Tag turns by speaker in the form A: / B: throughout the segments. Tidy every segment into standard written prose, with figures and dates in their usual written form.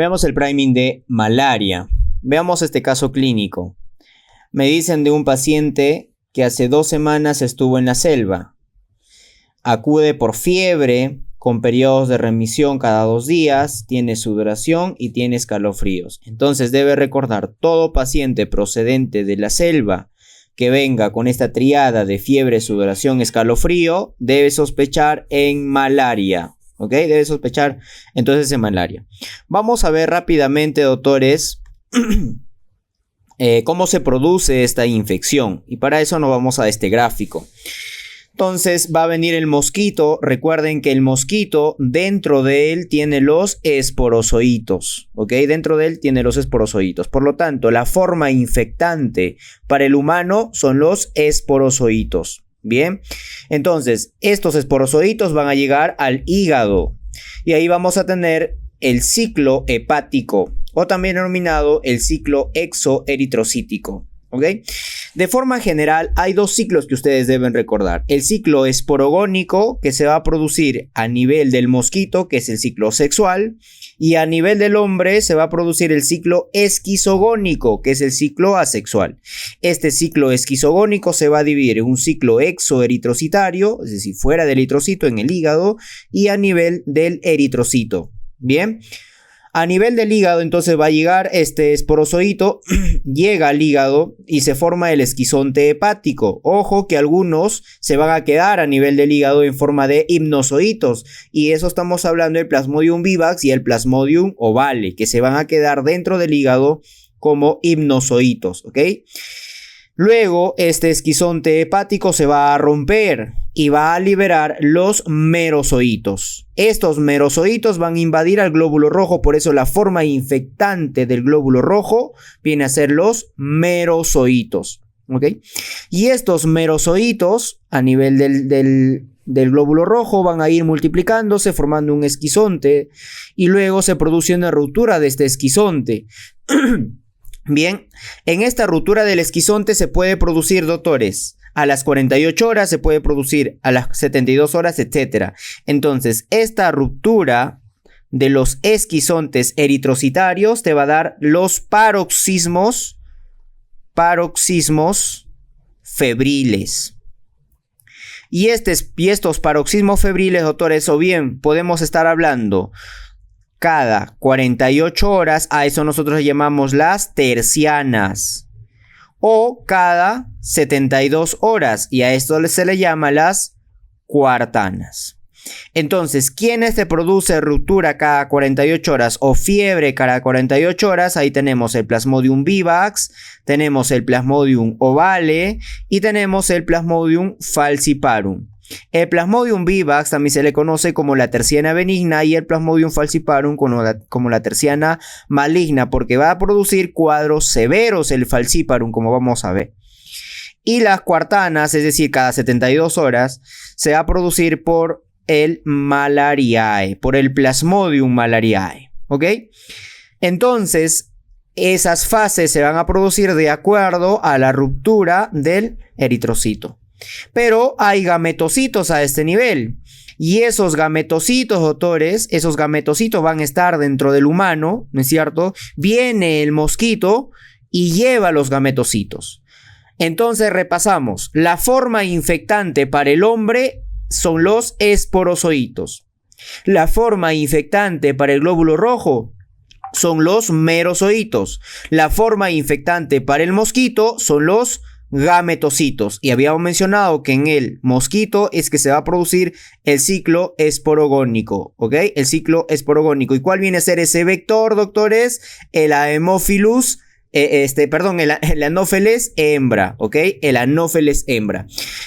A: Veamos el priming de malaria. Veamos este caso clínico. Me dicen de un paciente que hace 2 semanas estuvo en la selva. Acude por fiebre, con periodos de remisión cada 2 días, tiene sudoración y tiene escalofríos. Entonces debe recordar, todo paciente procedente de la selva que venga con esta triada de fiebre, sudoración, escalofrío, debe sospechar en malaria. ¿Ok? Debe sospechar entonces en malaria. Vamos a ver rápidamente, doctores, cómo se produce esta infección. Y para eso nos vamos a este gráfico. Entonces va a venir el mosquito. Recuerden que el mosquito dentro de él tiene los esporozoitos. ¿Ok? Dentro de él tiene los esporozoitos. Por lo tanto, la forma infectante para el humano son los esporozoitos. Bien, entonces estos esporozoitos van a llegar al hígado y ahí vamos a tener el ciclo hepático o también denominado el ciclo exoeritrocítico. ¿Ok? De forma general hay 2 ciclos que ustedes deben recordar. El ciclo esporogónico, que se va a producir a nivel del mosquito, que es el ciclo sexual, y a nivel del hombre se va a producir el ciclo esquizogónico, que es el ciclo asexual. Este ciclo esquizogónico se va a dividir en un ciclo exoeritrocitario, es decir, fuera del eritrocito, en el hígado, y a nivel del eritrocito. Bien. A nivel del hígado, entonces va a llegar este esporozoito, llega al hígado y se forma el esquizonte hepático. Ojo que algunos se van a quedar a nivel del hígado en forma de hipnozoitos. Y eso estamos hablando del Plasmodium vivax y el Plasmodium ovale, que se van a quedar dentro del hígado como hipnozoitos, ¿ok? Luego, este esquizonte hepático se va a romper y va a liberar los merozoitos. Estos merozoitos van a invadir al glóbulo rojo, por eso la forma infectante del glóbulo rojo viene a ser los merozoitos. ¿Ok? Y estos merozoitos a nivel del glóbulo rojo van a ir multiplicándose formando un esquizonte y luego se produce una ruptura de este esquizonte. Bien, en esta ruptura del esquizonte se puede producir, doctores, a las 48 horas, se puede producir a las 72 horas, etc. Entonces, esta ruptura de los esquizontes eritrocitarios te va a dar los paroxismos febriles. Y estos paroxismos febriles, doctores, o bien podemos estar hablando cada 48 horas, a eso nosotros le llamamos las tercianas, o cada 72 horas, y a esto se le llama las cuartanas. Entonces, ¿quiénes se produce ruptura cada 48 horas o fiebre cada 48 horas? Ahí tenemos el Plasmodium vivax, tenemos el Plasmodium ovale y tenemos el Plasmodium falciparum. El Plasmodium vivax también se le conoce como la terciana benigna y el Plasmodium falciparum como la terciana maligna, porque va a producir cuadros severos el falciparum, como vamos a ver. Y las cuartanas, es decir, cada 72 horas, se va a producir por el malariae, por el Plasmodium malariae. ¿Ok? Entonces, esas fases se van a producir de acuerdo a la ruptura del eritrocito. Pero hay gametocitos a este nivel. Y esos gametocitos, doctores, esos gametocitos van a estar dentro del humano, ¿no es cierto? Viene el mosquito y lleva los gametocitos. Entonces repasamos. La forma infectante para el hombre son los esporozoitos. La forma infectante para el glóbulo rojo son los merozoitos. La forma infectante para el mosquito son los gametocitos. Y habíamos mencionado que en el mosquito es que se va a producir el ciclo esporogónico. ¿Ok? El ciclo esporogónico. ¿Y cuál viene a ser ese vector, doctores? El Haemophilus. El Anopheles hembra. ¿Ok? El Anopheles hembra.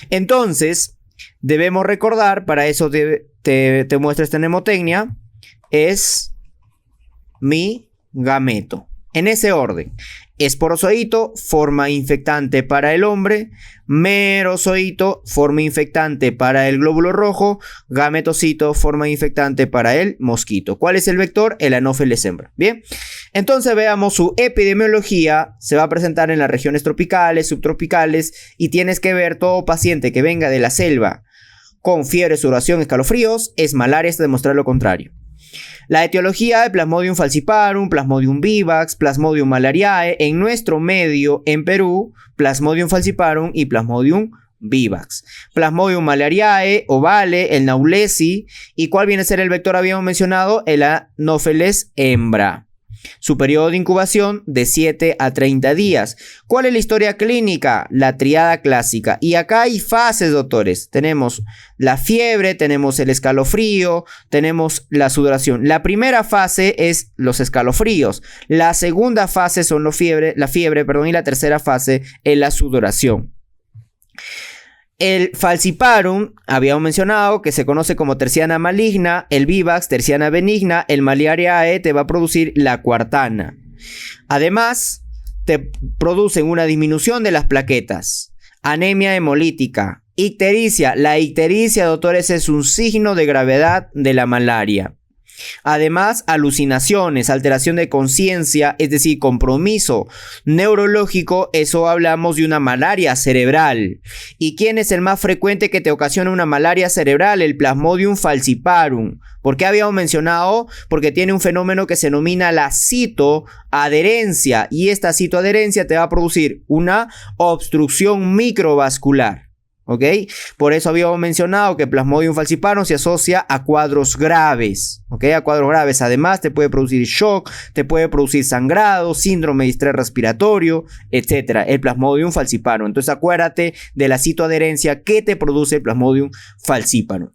A: Entonces, debemos recordar, para eso te muestro esta mnemotecnia, es mi gameto. En ese orden. Esporozoito, forma infectante para el hombre. Merozoito, forma infectante para el glóbulo rojo. Gametocito, forma infectante para el mosquito. ¿Cuál es el vector? El Anopheles hembra. Bien. Entonces veamos su epidemiología. Se va a presentar en las regiones tropicales, subtropicales. Y tienes que ver todo paciente que venga de la selva con fiebre, sudoración, escalofríos. Es malaria hasta demostrar lo contrario. La etiología de Plasmodium falciparum, Plasmodium vivax, Plasmodium malariae, en nuestro medio, en Perú, Plasmodium falciparum y Plasmodium vivax. Plasmodium malariae, ovale, el naulesi. ¿Y cuál viene a ser el vector? Habíamos mencionado el Anopheles hembra. Su periodo de incubación de 7 a 30 días. ¿Cuál es la historia clínica? La triada clásica. Y acá hay fases, doctores. Tenemos la fiebre, tenemos el escalofrío, tenemos la sudoración. La primera fase es los escalofríos. La segunda fase son la fiebre, y la tercera fase es la sudoración. El falciparum, habíamos mencionado que se conoce como terciana maligna, el vivax, terciana benigna, el malariae te va a producir la cuartana. Además, te producen una disminución de las plaquetas, anemia hemolítica, ictericia. La ictericia, doctores, es un signo de gravedad de la malaria. Además, alucinaciones, alteración de conciencia, es decir, compromiso neurológico, eso hablamos de una malaria cerebral. ¿Y quién es el más frecuente que te ocasiona una malaria cerebral? El Plasmodium falciparum. ¿Por qué habíamos mencionado? Porque tiene un fenómeno que se denomina la citoadherencia, y esta citoadherencia te va a producir una obstrucción microvascular. ¿Ok? Por eso habíamos mencionado que Plasmodium falciparum se asocia a cuadros graves. ¿Ok? A cuadros graves. Además, te puede producir shock, te puede producir sangrado, síndrome de estrés respiratorio, etc. El Plasmodium falciparum. Entonces, acuérdate de la citoadherencia que te produce el Plasmodium falciparum.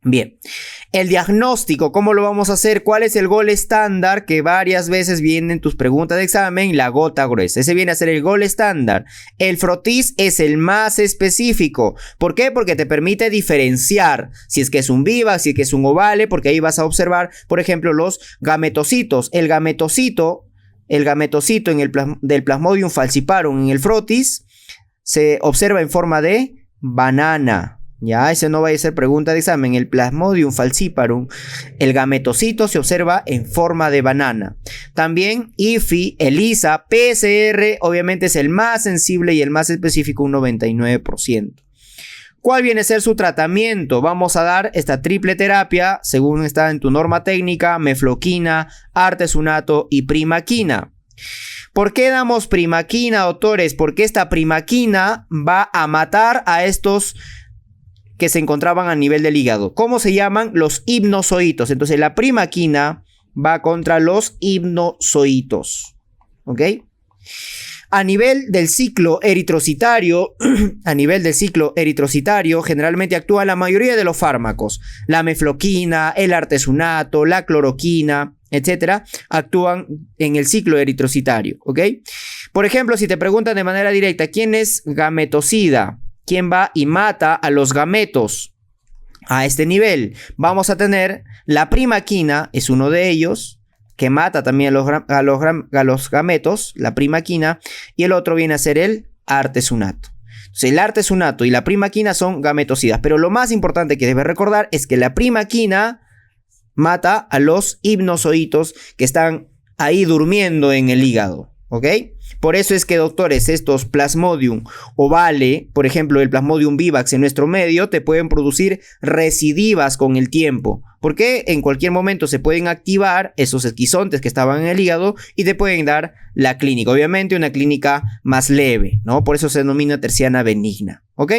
A: Bien, el diagnóstico, ¿cómo lo vamos a hacer? ¿Cuál es el gol estándar que varias veces viene en tus preguntas de examen? La gota gruesa. Ese viene a ser el gol estándar. El frotis es el más específico. ¿Por qué? Porque te permite diferenciar si es que es un vivax, si es que es un ovale, porque ahí vas a observar, por ejemplo, los gametocitos. El gametocito del Plasmodium falciparum en el frotis se observa en forma de banana. Ya, ese no va a ser pregunta de examen. El Plasmodium falciparum, el gametocito se observa en forma de banana. También IFI, ELISA, PCR, obviamente es el más sensible y el más específico, un 99%. ¿Cuál viene a ser su tratamiento? Vamos a dar esta triple terapia, según está en tu norma técnica: mefloquina, artesunato y primaquina. ¿Por qué damos primaquina, doctores? Porque esta primaquina va a matar a estos que se encontraban a nivel del hígado. ¿Cómo se llaman? Los hipnozoitos. Entonces la primaquina va contra los hipnozoitos. ¿Ok? A nivel del ciclo eritrocitario, generalmente actúa la mayoría de los fármacos. La mefloquina, el artesunato, la cloroquina, etcétera, actúan en el ciclo eritrocitario. ¿Ok? Por ejemplo, si te preguntan de manera directa, ¿quién es gametocida? ¿Quién va y mata a los gametos? A este nivel vamos a tener la primaquina, es uno de ellos, que mata también a los gametos, la primaquina, y el otro viene a ser el artesunato. Entonces, el artesunato y la primaquina son gametocidas, pero lo más importante que debes recordar es que la primaquina mata a los hipnozoitos que están ahí durmiendo en el hígado. ¿Ok? Por eso es que, doctores, estos Plasmodium ovale, por ejemplo, el Plasmodium vivax en nuestro medio, te pueden producir recidivas con el tiempo. Porque en cualquier momento se pueden activar esos esquizontes que estaban en el hígado y te pueden dar la clínica. Obviamente una clínica más leve, ¿no? Por eso se denomina terciana benigna. ¿Ok?